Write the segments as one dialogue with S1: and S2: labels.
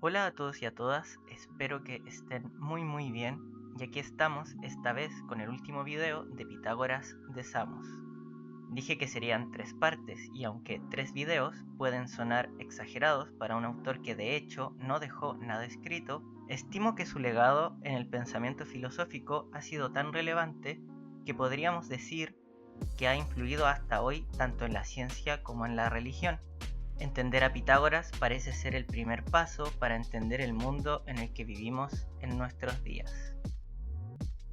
S1: Hola a todos y a todas, espero que estén muy bien y aquí estamos esta vez con el último video de Pitágoras de Samos. Dije que serían 3 partes y aunque 3 videos pueden sonar exagerados para un autor que de hecho no dejó nada escrito, estimo que su legado en el pensamiento filosófico ha sido tan relevante que podríamos decir que ha influido hasta hoy tanto en la ciencia como en la religión. Entender a Pitágoras parece ser el primer paso para entender el mundo en el que vivimos en nuestros días.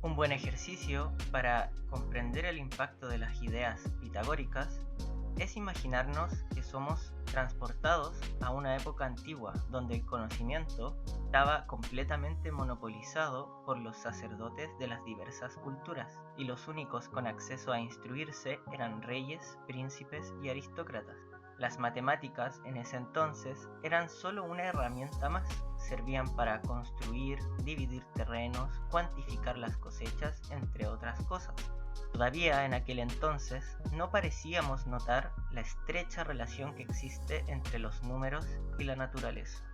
S1: Un buen ejercicio para comprender el impacto de las ideas pitagóricas es imaginarnos que somos transportados a una época antigua donde el conocimiento estaba completamente monopolizado por los sacerdotes de las diversas culturas y los únicos con acceso a instruirse eran reyes, príncipes y aristócratas. Las matemáticas en ese entonces eran solo una herramienta más, servían para construir, dividir terrenos, cuantificar las cosechas, entre otras cosas. Todavía en aquel entonces no parecíamos notar la estrecha relación que existe entre los números y la naturaleza.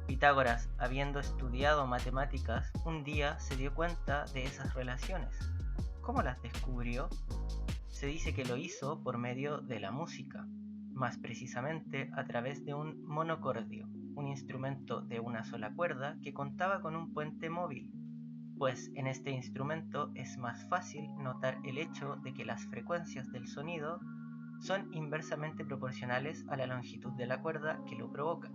S1: Pitágoras, habiendo estudiado matemáticas, un día se dio cuenta de esas relaciones. ¿Cómo las descubrió? Se dice que lo hizo por medio de la música, más precisamente a través de un monocordio, un instrumento de una sola cuerda que contaba con un puente móvil, pues en este instrumento es más fácil notar el hecho de que las frecuencias del sonido son inversamente proporcionales a la longitud de la cuerda que lo provoca.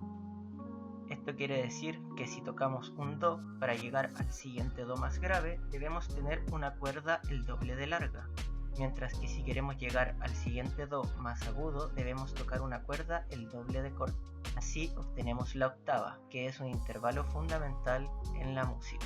S1: Esto quiere decir que si tocamos un do para llegar al siguiente do más grave, debemos tener una cuerda el doble de larga, mientras que si queremos llegar al siguiente do más agudo, debemos tocar una cuerda el doble de corta. Así obtenemos la octava, que es un intervalo fundamental en la música.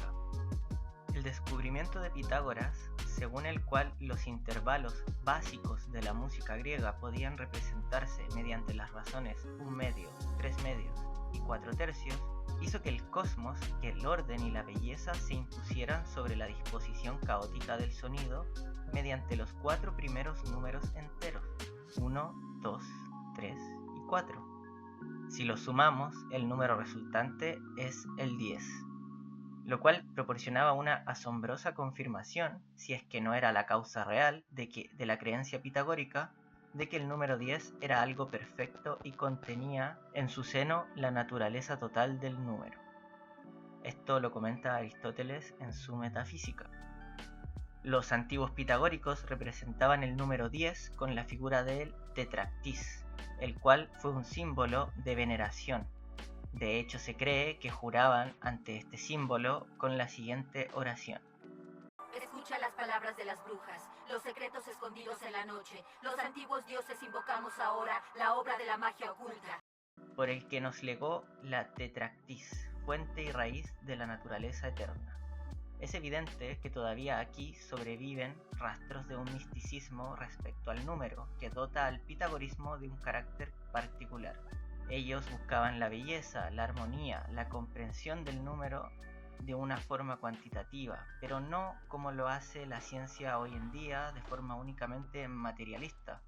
S1: El descubrimiento de Pitágoras, según el cual los intervalos básicos de la música griega podían representarse mediante las razones 1/2, 3/2 y 4/3, hizo que el cosmos, que el orden y la belleza se impusieran sobre la disposición caótica del sonido mediante los 4 primeros números enteros, 1, 2, 3 y 4. Si los sumamos, el número resultante es el 10. Lo cual proporcionaba una asombrosa confirmación, si es que no era la causa real, de la creencia pitagórica de que el número 10 era algo perfecto y contenía en su seno la naturaleza total del número. Esto lo comenta Aristóteles en su Metafísica. Los antiguos pitagóricos representaban el número 10 con la figura del tetractis, el cual fue un símbolo de veneración. De hecho, se cree que juraban ante este símbolo con la siguiente oración:
S2: Escucha las palabras de las brujas, los secretos escondidos en la noche. Los antiguos dioses invocamos ahora la obra de la magia oculta.
S1: Por el que nos legó la tetractis, fuente y raíz de la naturaleza eterna. Es evidente que todavía aquí sobreviven rastros de un misticismo respecto al número, que dota al pitagorismo de un carácter particular. Ellos buscaban la belleza, la armonía, la comprensión del número de una forma cuantitativa, pero no como lo hace la ciencia hoy en día de forma únicamente materialista,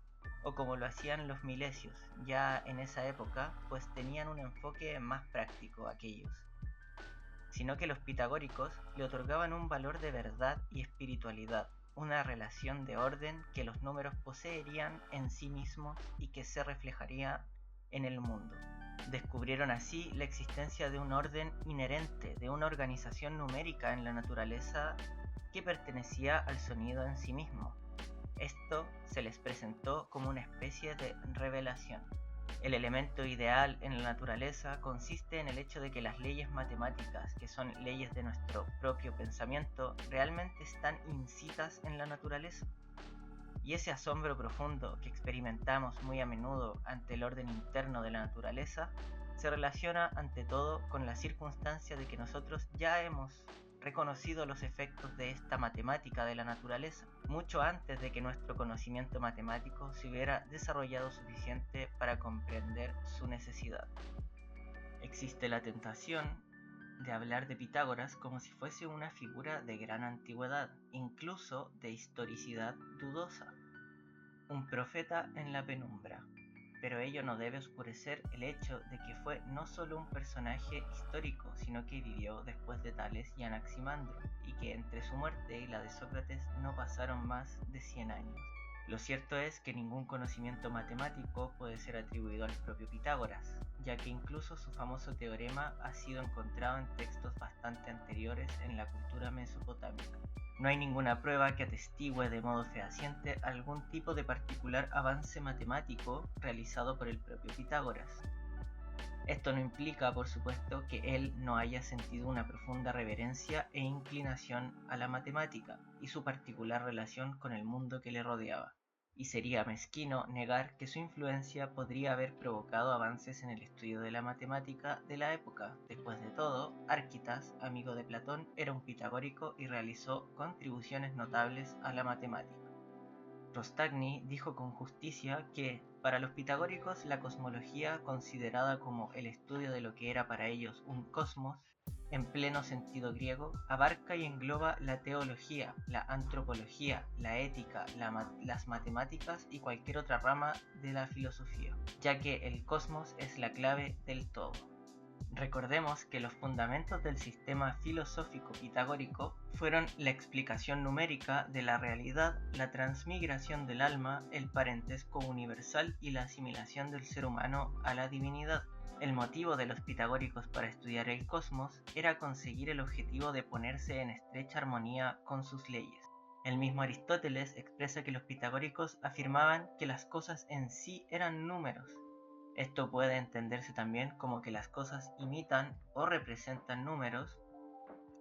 S1: o como lo hacían los milesios, ya en esa época, pues tenían un enfoque más práctico aquellos, sino que los pitagóricos le otorgaban un valor de verdad y espiritualidad, una relación de orden que los números poseerían en sí mismos y que se reflejaría en el mundo. Descubrieron así la existencia de un orden inherente, de una organización numérica en la naturaleza que pertenecía al sonido en sí mismo. Esto se les presentó como una especie de revelación. El elemento ideal en la naturaleza consiste en el hecho de que las leyes matemáticas, que son leyes de nuestro propio pensamiento, realmente están inscritas en la naturaleza. Y ese asombro profundo que experimentamos muy a menudo ante el orden interno de la naturaleza se relaciona ante todo con la circunstancia de que nosotros ya hemos reconocido los efectos de esta matemática de la naturaleza, mucho antes de que nuestro conocimiento matemático se hubiera desarrollado suficiente para comprender su necesidad. Existe la tentación de hablar de Pitágoras como si fuese una figura de gran antigüedad, incluso de historicidad dudosa, un profeta en la penumbra. pero ello no debe oscurecer el hecho de que fue no solo un personaje histórico, sino que vivió después de Tales y Anaximandro, y que entre su muerte y la de Sócrates no pasaron más de 100 años. Lo cierto es que ningún conocimiento matemático puede ser atribuido al propio Pitágoras, ya que incluso su famoso teorema ha sido encontrado en textos bastante anteriores en la cultura mesopotámica. No hay ninguna prueba que atestigue de modo fehaciente algún tipo de particular avance matemático realizado por el propio Pitágoras. Esto no implica, por supuesto, que él no haya sentido una profunda reverencia e inclinación a la matemática y su particular relación con el mundo que le rodeaba, y sería mezquino negar que su influencia podría haber provocado avances en el estudio de la matemática de la época. Después de todo, Árquitas, amigo de Platón, era un pitagórico y realizó contribuciones notables a la matemática. Rostagni dijo con justicia que, para los pitagóricos, la cosmología, considerada como el estudio de lo que era para ellos un cosmos, en pleno sentido griego, abarca y engloba la teología, la antropología, la ética, las matemáticas y cualquier otra rama de la filosofía, ya que el cosmos es la clave del todo. Recordemos que los fundamentos del sistema filosófico pitagórico fueron la explicación numérica de la realidad, la transmigración del alma, el parentesco universal y la asimilación del ser humano a la divinidad. El motivo de los pitagóricos para estudiar el cosmos era conseguir el objetivo de ponerse en estrecha armonía con sus leyes. El mismo Aristóteles expresa que los pitagóricos afirmaban que las cosas en sí eran números. Esto puede entenderse también como que las cosas imitan o representan números,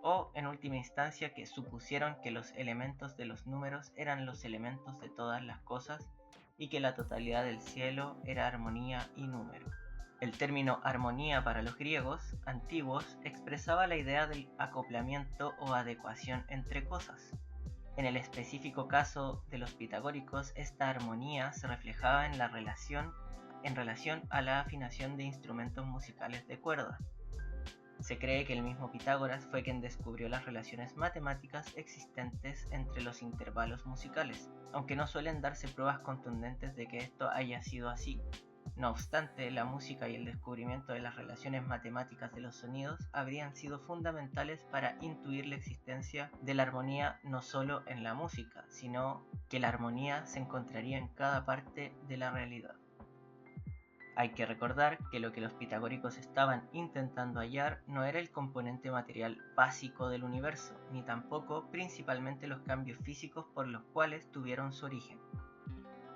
S1: o en última instancia que supusieron que los elementos de los números eran los elementos de todas las cosas y que la totalidad del cielo era armonía y número. El término armonía para los griegos antiguos expresaba la idea del acoplamiento o adecuación entre cosas. En el específico caso de los pitagóricos, esta armonía se reflejaba en relación a la afinación de instrumentos musicales de cuerda. Se cree que el mismo Pitágoras fue quien descubrió las relaciones matemáticas existentes entre los intervalos musicales, aunque no suelen darse pruebas contundentes de que esto haya sido así. No obstante, la música y el descubrimiento de las relaciones matemáticas de los sonidos habrían sido fundamentales para intuir la existencia de la armonía no solo en la música, sino que la armonía se encontraría en cada parte de la realidad. Hay que recordar que lo que los pitagóricos estaban intentando hallar no era el componente material básico del universo, ni tampoco principalmente los cambios físicos por los cuales tuvieron su origen,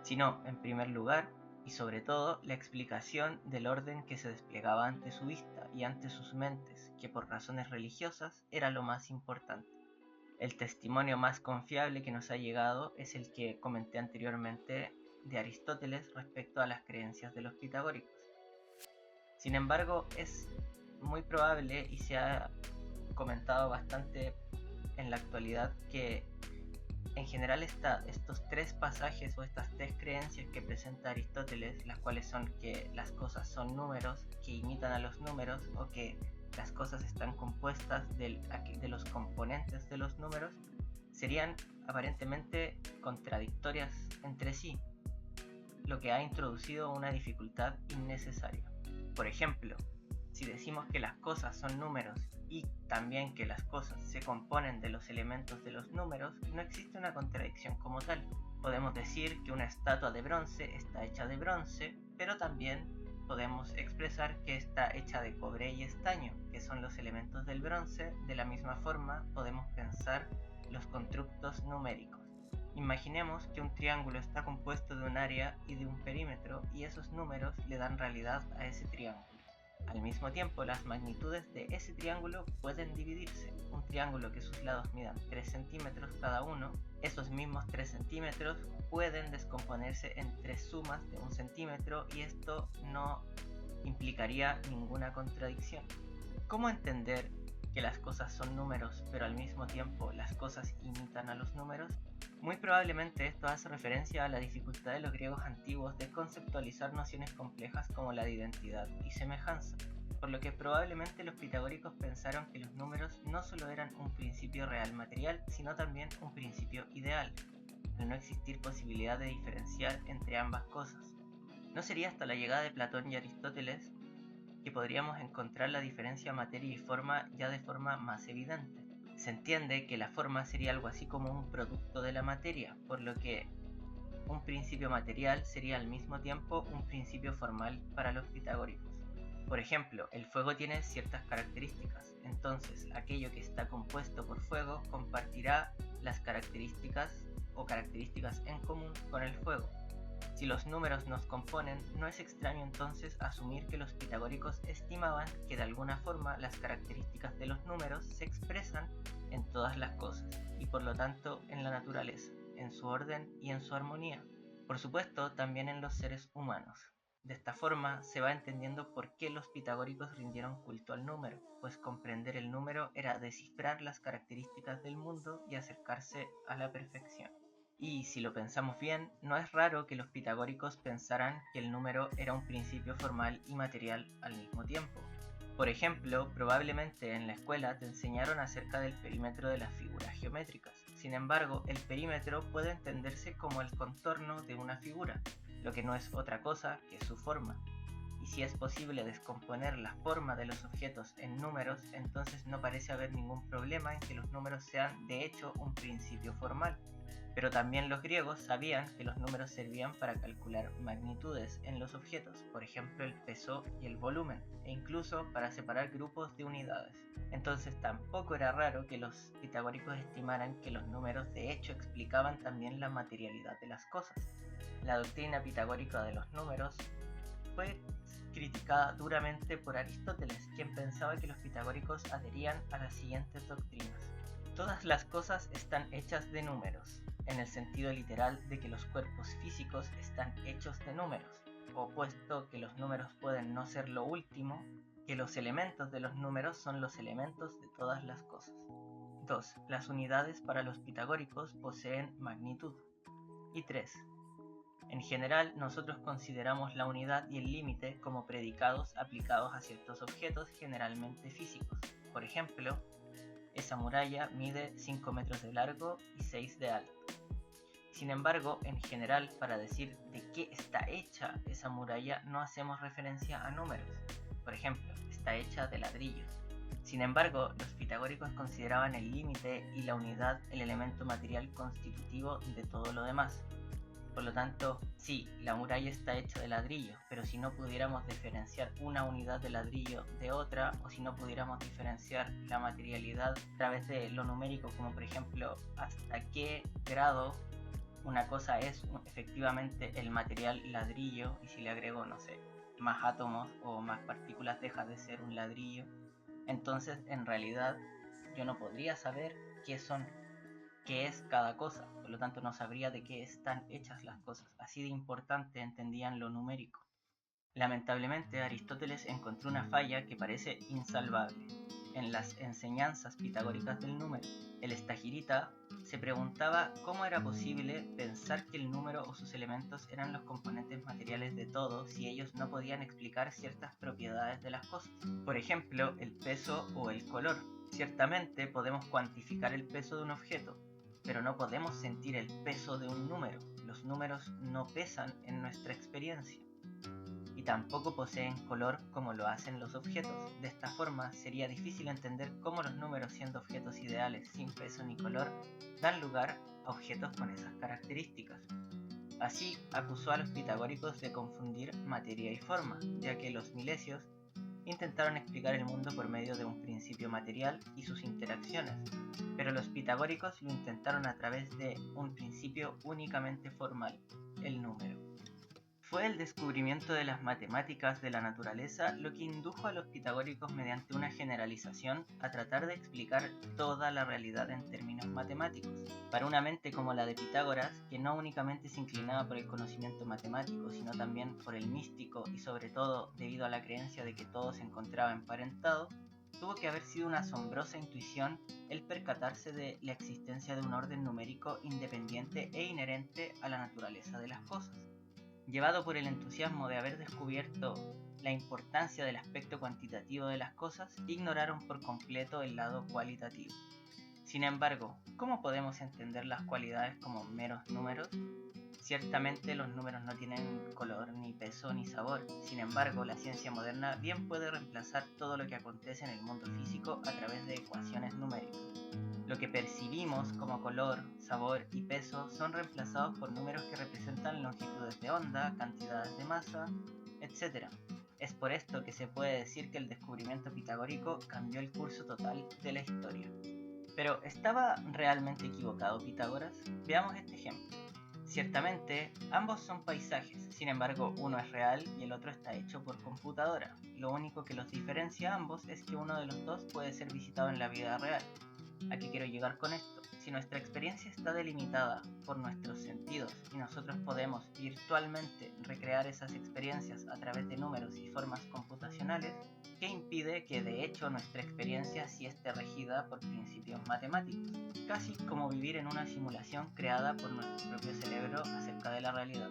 S1: sino, en primer lugar, y sobre todo, la explicación del orden que se desplegaba ante su vista y ante sus mentes, que por razones religiosas era lo más importante. El testimonio más confiable que nos ha llegado es el que comenté anteriormente de Aristóteles respecto a las creencias de los pitagóricos. Sin embargo, es muy probable y se ha comentado bastante en la actualidad que en general estos tres pasajes o estas tres creencias que presenta Aristóteles, las cuales son que las cosas son números, que imitan a los números o que las cosas están compuestas de los componentes de los números, serían aparentemente contradictorias entre sí, lo que ha introducido una dificultad innecesaria. Por ejemplo, si decimos que las cosas son números y también que las cosas se componen de los elementos de los números, no existe una contradicción como tal. Podemos decir que una estatua de bronce está hecha de bronce, pero también podemos expresar que está hecha de cobre y estaño, que son los elementos del bronce. De la misma forma, podemos pensar los constructos numéricos. Imaginemos que un triángulo está compuesto de un área y de un perímetro, y esos números le dan realidad a ese triángulo. Al mismo tiempo, las magnitudes de ese triángulo pueden dividirse. Un triángulo que sus lados midan 3 centímetros cada uno, esos mismos 3 centímetros pueden descomponerse en 3 sumas de 1 centímetro y esto no implicaría ninguna contradicción. ¿Cómo entender que las cosas son números, pero al mismo tiempo las cosas imitan a los números? Muy probablemente esto hace referencia a la dificultad de los griegos antiguos de conceptualizar nociones complejas como la de identidad y semejanza, por lo que probablemente los pitagóricos pensaron que los números no solo eran un principio real material, sino también un principio ideal, al no existir posibilidad de diferenciar entre ambas cosas. No sería hasta la llegada de Platón y Aristóteles que podríamos encontrar la diferencia materia y forma ya de forma más evidente. Se entiende que la forma sería algo así como un producto de la materia, por lo que un principio material sería al mismo tiempo un principio formal para los pitagóricos. Por ejemplo, el fuego tiene ciertas características, entonces aquello que está compuesto por fuego compartirá las características o características en común con el fuego. Si los números nos componen, no es extraño entonces asumir que los pitagóricos estimaban que de alguna forma las características de los números se expresan en todas las cosas y por lo tanto en la naturaleza, en su orden y en su armonía. Por supuesto, también en los seres humanos. De esta forma se va entendiendo por qué los pitagóricos rindieron culto al número, pues comprender el número era descifrar las características del mundo y acercarse a la perfección. Y si lo pensamos bien, no es raro que los pitagóricos pensaran que el número era un principio formal y material al mismo tiempo. Por ejemplo, probablemente en la escuela te enseñaron acerca del perímetro de las figuras geométricas. Sin embargo, el perímetro puede entenderse como el contorno de una figura, lo que no es otra cosa que su forma. Y si es posible descomponer la forma de los objetos en números, entonces no parece haber ningún problema en que los números sean de hecho un principio formal. Pero también los griegos sabían que los números servían para calcular magnitudes en los objetos, por ejemplo el peso y el volumen, e incluso para separar grupos de unidades. Entonces tampoco era raro que los pitagóricos estimaran que los números de hecho explicaban también la materialidad de las cosas. La doctrina pitagórica de los números fue criticada duramente por Aristóteles, quien pensaba que los pitagóricos adherían a las siguientes doctrinas. Todas las cosas están hechas de números, en el sentido literal de que los cuerpos físicos están hechos de números, o puesto que los números pueden no ser lo último, que los elementos de los números son los elementos de todas las cosas. 2. Las unidades para los pitagóricos poseen magnitud. Y 3. En general, nosotros consideramos la unidad y el límite como predicados aplicados a ciertos objetos generalmente físicos. Por ejemplo, esa muralla mide 5 metros de largo y 6 de alto. Sin embargo, en general, para decir de qué está hecha esa muralla no hacemos referencia a números. Por ejemplo, está hecha de ladrillos. Sin embargo, los pitagóricos consideraban el límite y la unidad el elemento material constitutivo de todo lo demás. Por lo tanto, sí, la muralla está hecha de ladrillo, pero si no pudiéramos diferenciar una unidad de ladrillo de otra, o si no pudiéramos diferenciar la materialidad a través de lo numérico, como por ejemplo hasta qué grado una cosa es efectivamente el material ladrillo, y si le agrego, no sé, más átomos o más partículas deja de ser un ladrillo, entonces en realidad yo no podría saber qué es cada cosa, por lo tanto no sabría de qué están hechas las cosas. Así de importante entendían lo numérico. Lamentablemente, Aristóteles encontró una falla que parece insalvable en las enseñanzas pitagóricas del número. El estagirita se preguntaba cómo era posible pensar que el número o sus elementos eran los componentes materiales de todo si ellos no podían explicar ciertas propiedades de las cosas. Por ejemplo, el peso o el color. Ciertamente podemos cuantificar el peso de un objeto, pero no podemos sentir el peso de un número. Los números no pesan en nuestra experiencia y tampoco poseen color como lo hacen los objetos. De esta forma sería difícil entender cómo los números, siendo objetos ideales sin peso ni color, dan lugar a objetos con esas características. Así acusó a los pitagóricos de confundir materia y forma, ya que los milesios intentaron explicar el mundo por medio de un principio material y sus interacciones, pero los pitagóricos lo intentaron a través de un principio únicamente formal, el número. Fue el descubrimiento de las matemáticas de la naturaleza lo que indujo a los pitagóricos mediante una generalización a tratar de explicar toda la realidad en términos matemáticos. Para una mente como la de Pitágoras, que no únicamente se inclinaba por el conocimiento matemático, sino también por el místico y sobre todo debido a la creencia de que todo se encontraba emparentado, tuvo que haber sido una asombrosa intuición el percatarse de la existencia de un orden numérico independiente e inherente a la naturaleza de las cosas. Llevado por el entusiasmo de haber descubierto la importancia del aspecto cuantitativo de las cosas, ignoraron por completo el lado cualitativo. Sin embargo, ¿cómo podemos entender las cualidades como meros números? Ciertamente los números no tienen color, ni peso, ni sabor. Sin embargo, la ciencia moderna bien puede reemplazar todo lo que acontece en el mundo físico a través de ecuaciones numéricas. Lo que percibimos como color, sabor y peso son reemplazados por números que representan longitudes de onda, cantidades de masa, etc. Es por esto que se puede decir que el descubrimiento pitagórico cambió el curso total de la historia. Pero, ¿estaba realmente equivocado Pitágoras? Veamos este ejemplo. Ciertamente, ambos son paisajes, sin embargo uno es real y el otro está hecho por computadora. Lo único que los diferencia a ambos es que uno de los dos puede ser visitado en la vida real. ¿A qué quiero llegar con esto? Si nuestra experiencia está delimitada por nuestros sentidos y nosotros podemos virtualmente recrear esas experiencias a través de números y formas computacionales, ¿qué impide que de hecho nuestra experiencia sí esté regida por principios matemáticos? Casi como vivir en una simulación creada por nuestro propio cerebro acerca de la realidad.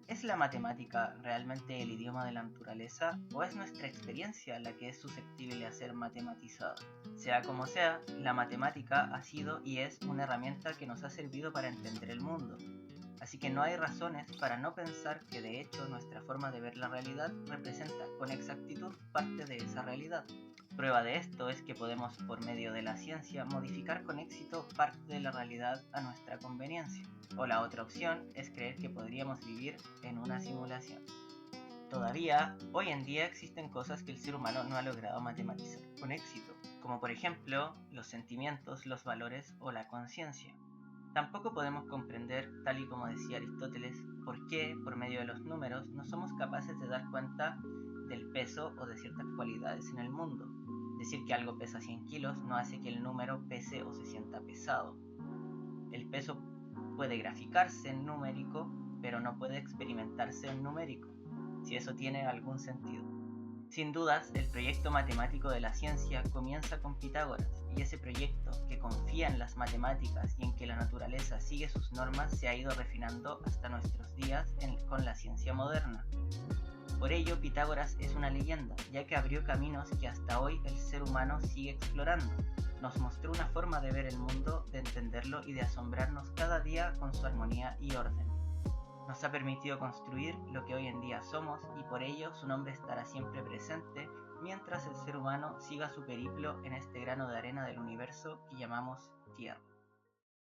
S1: ¿Es la matemática realmente el idioma de la naturaleza o es nuestra experiencia la que es susceptible a ser matematizada? Sea como sea, la matemática ha sido y es una herramienta que nos ha servido para entender el mundo. Así que no hay razones para no pensar que de hecho nuestra forma de ver la realidad representa con exactitud parte de esa realidad. Prueba de esto es que podemos, por medio de la ciencia, modificar con éxito parte de la realidad a nuestra conveniencia. O la otra opción es creer que podríamos vivir en una simulación. Todavía, hoy en día existen cosas que el ser humano no ha logrado matematizar con éxito, como por ejemplo los sentimientos, los valores o la conciencia. Tampoco podemos comprender, tal y como decía Aristóteles, por qué, por medio de los números, no somos capaces de dar cuenta del peso o de ciertas cualidades en el mundo. Decir que algo pesa 100 kilos no hace que el número pese o se sienta pesado. El peso puede graficarse en numérico, pero no puede experimentarse en numérico, si eso tiene algún sentido. Sin dudas, el proyecto matemático de la ciencia comienza con Pitágoras, y ese proyecto, que confía en las matemáticas y en que la naturaleza sigue sus normas, se ha ido refinando hasta nuestros días con la ciencia moderna. Por ello, Pitágoras es una leyenda, ya que abrió caminos que hasta hoy el ser humano sigue explorando. Nos mostró una forma de ver el mundo, de entenderlo y de asombrarnos cada día con su armonía y orden. Nos ha permitido construir lo que hoy en día somos y por ello su nombre estará siempre presente mientras el ser humano siga su periplo en este grano de arena del universo que llamamos Tierra.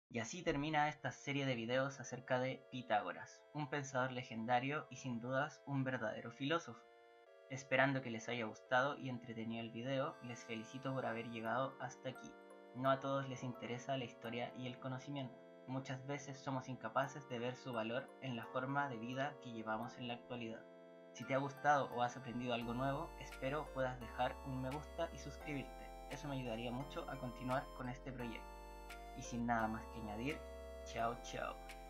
S1: Y así termina esta serie de videos acerca de Pitágoras, un pensador legendario y sin dudas un verdadero filósofo. Esperando que les haya gustado y entretenido el video, les felicito por haber llegado hasta aquí. No a todos les interesa la historia y el conocimiento. Muchas veces somos incapaces de ver su valor en la forma de vida que llevamos en la actualidad. Si te ha gustado o has aprendido algo nuevo, espero puedas dejar un me gusta y suscribirte. Eso me ayudaría mucho a continuar con este proyecto. Y sin nada más que añadir, chao chao.